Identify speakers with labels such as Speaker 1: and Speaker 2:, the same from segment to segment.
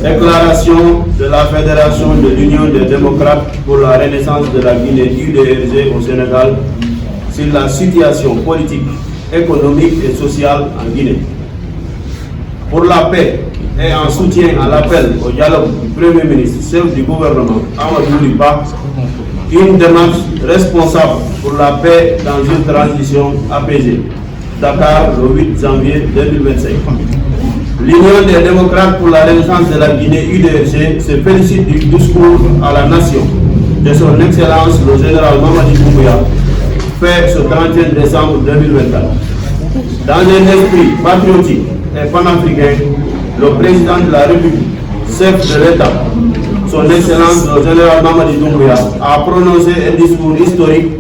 Speaker 1: Déclaration de la Fédération de l'Union des démocrates pour la renaissance de la Guinée UDRG au Sénégal sur la situation politique, économique et sociale en Guinée. Pour la paix et en soutien à l'appel au dialogue du Premier ministre, chef du gouvernement, Amadou Liba, une démarche responsable pour la paix dans une transition apaisée. Dakar, le 8 janvier 2025. L'Union des démocrates pour la renaissance de la Guinée UDRG se félicite du discours à la nation de son Excellence le général Mamadi Doumbouya, fait ce 31 décembre 2024. Dans un esprit patriotique et panafricain, le président de la République, chef de l'État, son Excellence le général Mamadi Doumbouya, a prononcé un discours historique,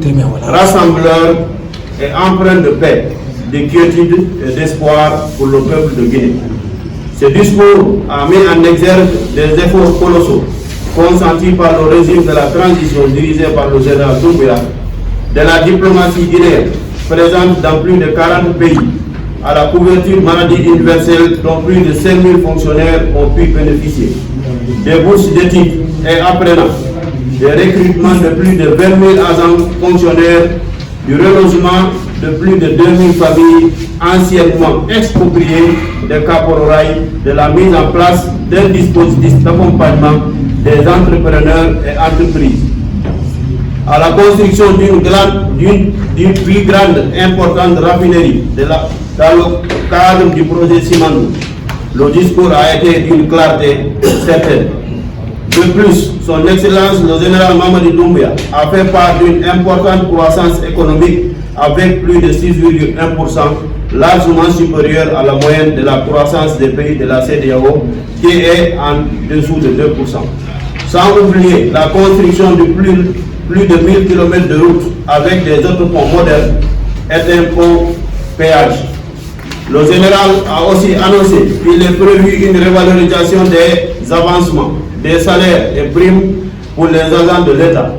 Speaker 1: rassembleur et empreint de paix, de quiétude et d'espoir pour le peuple de Guinée. Ce discours a mis en exergue des efforts colossaux consentis par le régime de la transition dirigé par le général Doumbouya, de la diplomatie guinéenne présente dans plus de 40 pays, à la couverture maladie universelle dont plus de 5 000 fonctionnaires ont pu bénéficier, des bourses d'études et apprenants, des recrutements de plus de 20 000 agents fonctionnaires, du relogement de plus de 2 000 familles anciennement expropriées des caporaux-rails, de la mise en place d'un dispositif d'accompagnement des entrepreneurs et entreprises, à la construction d'une plus grande importante raffinerie dans le cadre du projet Simandou. Le discours a été d'une clarté certaine. De plus, son Excellence le général Mamadi Doumbouya a fait part d'une importante croissance économique avec plus de 6,1%, largement supérieure à la moyenne de la croissance des pays de la CEDEAO, qui est en dessous de 2%. Sans oublier la construction de plus de 1000 km de routes avec des autoponts modernes et un pont péage. Le général a aussi annoncé qu'il est prévu une revalorisation des avancements, des salaires et primes pour les agents de l'État.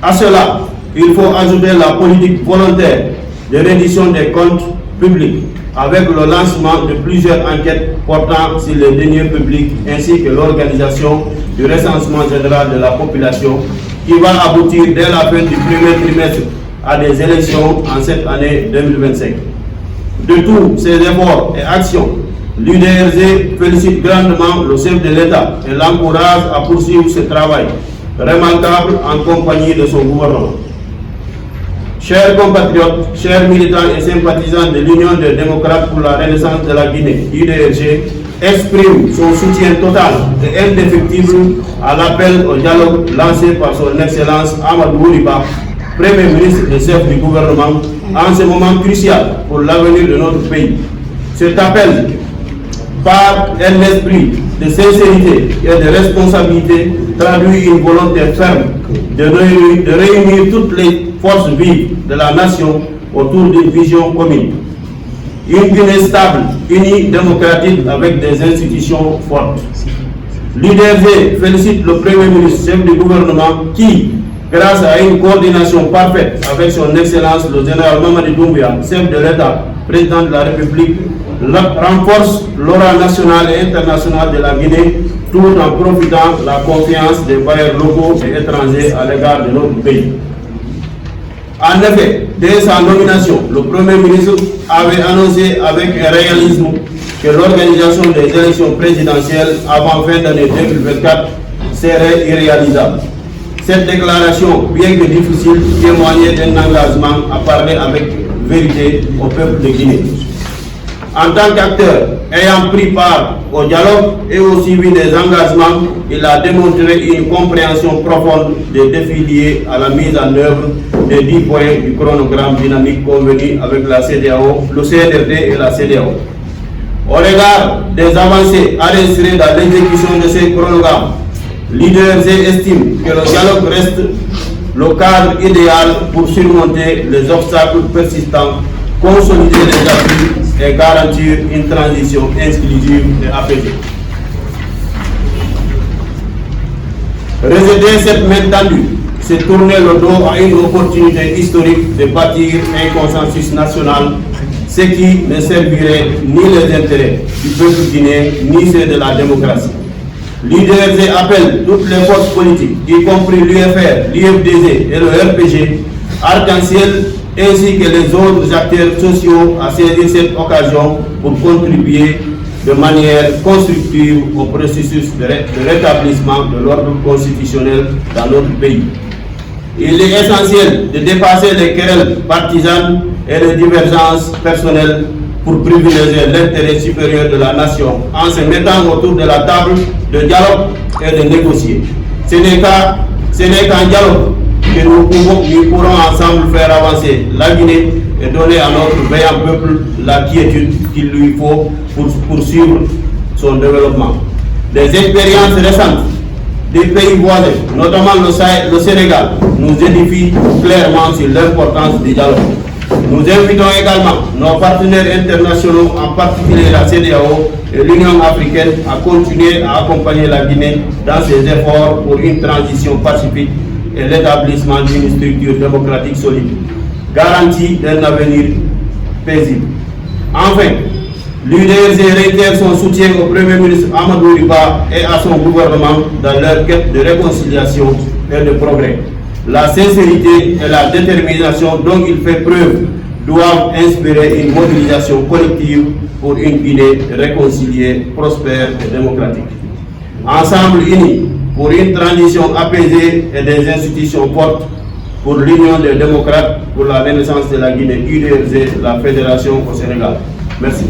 Speaker 1: À cela, il faut ajouter la politique volontaire de reddition des comptes publics avec le lancement de plusieurs enquêtes portant sur les deniers publics ainsi que l'organisation du recensement général de la population qui va aboutir dès la fin du premier trimestre à des élections en cette année 2025. De tous ces efforts et actions, l'UDRG félicite grandement le chef de l'État et l'encourage à poursuivre ce travail remarquable en compagnie de son gouvernement. Chers compatriotes, chers militants et sympathisants de l'Union des démocrates pour la renaissance de la Guinée, UDRG, exprime son soutien total et indéfectible à l'appel au dialogue lancé par son Excellence Amadou Liba, Premier ministre et chef du gouvernement, en ce moment crucial pour l'avenir de notre pays. Cet appel, par un esprit de sincérité et de responsabilité, traduit une volonté ferme de réunir toutes les forces vives de la nation autour d'une vision commune. Une Guinée stable, unie, démocratique, avec des institutions fortes. L'UDRG félicite le Premier ministre, chef du gouvernement, qui, grâce à une coordination parfaite avec son Excellence le général Mamadi Doumbouya, chef de l'État, président de la République, renforce l'aura nationale et internationale de la Guinée, tout en profitant de la confiance des bailleurs locaux et étrangers à l'égard de notre pays. En effet, dès sa nomination, le Premier ministre avait annoncé avec un réalisme que l'organisation des élections présidentielles avant fin d'année 2024 serait irréalisable. Cette déclaration, bien que difficile, témoignait d'un engagement à parler avec vérité au peuple de Guinée. En tant qu'acteur ayant pris part au dialogue et au suivi des engagements, il a démontré une compréhension profonde des défis liés à la mise en œuvre des 10 points du chronogramme dynamique convenu avec la CEDEAO, le CNRD et la CEDEAO. Au regard des avancées enregistrées dans l'exécution de ces chronogrammes, l'UDRG estime que le dialogue reste le cadre idéal pour surmonter les obstacles persistants, consolider les appuis et garantir une transition inclusive et apaisée. Rejeter cette main tendue, c'est tourner le dos à une opportunité historique de bâtir un consensus national, ce qui ne servirait ni les intérêts du peuple guinéen, ni ceux de la démocratie. L'UDRG appelle toutes les forces politiques, y compris l'UFR, l'UFDG et le RPG, Arc-en-Ciel, ainsi que les autres acteurs sociaux à saisir cette occasion pour contribuer de manière constructive au processus de rétablissement de l'ordre constitutionnel dans notre pays. Il est essentiel de dépasser les querelles partisanes et les divergences personnelles pour privilégier l'intérêt supérieur de la nation en se mettant autour de la table de dialogue et de négocier. Ce n'est qu'en dialogue que nous pourrons ensemble faire avancer la Guinée et donner à notre vaillant peuple la quiétude qu'il lui faut pour poursuivre son développement. Des expériences récentes des pays voisins, notamment le Sénégal, nous édifient clairement sur l'importance du dialogue. Nous invitons également nos partenaires internationaux, en particulier la CEDEAO et l'Union africaine, à continuer à accompagner la Guinée dans ses efforts pour une transition pacifique et l'établissement d'une structure démocratique solide, garantie d'un avenir paisible. Enfin, l'UDRG réitère son soutien au Premier ministre Amadou Riba et à son gouvernement dans leur quête de réconciliation et de progrès. La sincérité et la détermination dont il fait preuve doivent inspirer une mobilisation collective pour une Guinée réconciliée, prospère et démocratique. Ensemble unis pour une transition apaisée et des institutions fortes, pour l'Union des démocrates, pour la renaissance de la Guinée, UDRG, la Fédération au Sénégal. Merci.